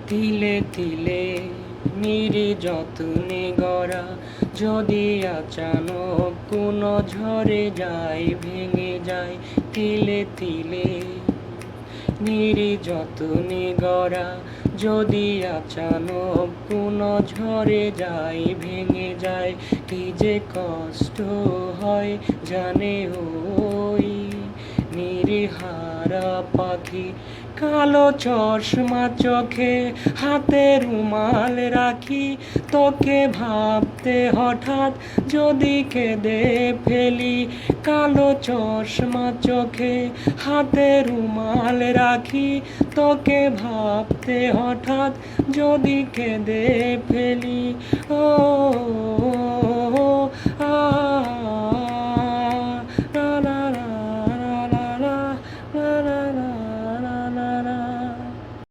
তিলে তিলে নির্যত্নে গড়া, যদি আচানক কোনো ঝড়ে যায়, ভেঙে যায় তিলে তিলে। নির্যত্নে গড়া, যদি আচানক কোনো ঝড়ে যায়, ভেঙে যায়, কি যে কষ্ট হয় জানে ওই নির্হারা পাখি। কালো চশমা চোখে, হাতে রুমাল রাখি, তোকে ভাবতে হঠাৎ যদি কেঁদে ফেলি। কালো চশমা চোখে, হাতে রুমাল রাখি, তোকে ভাবতে হঠাৎ যদি কেঁদে ফেলি। ও আ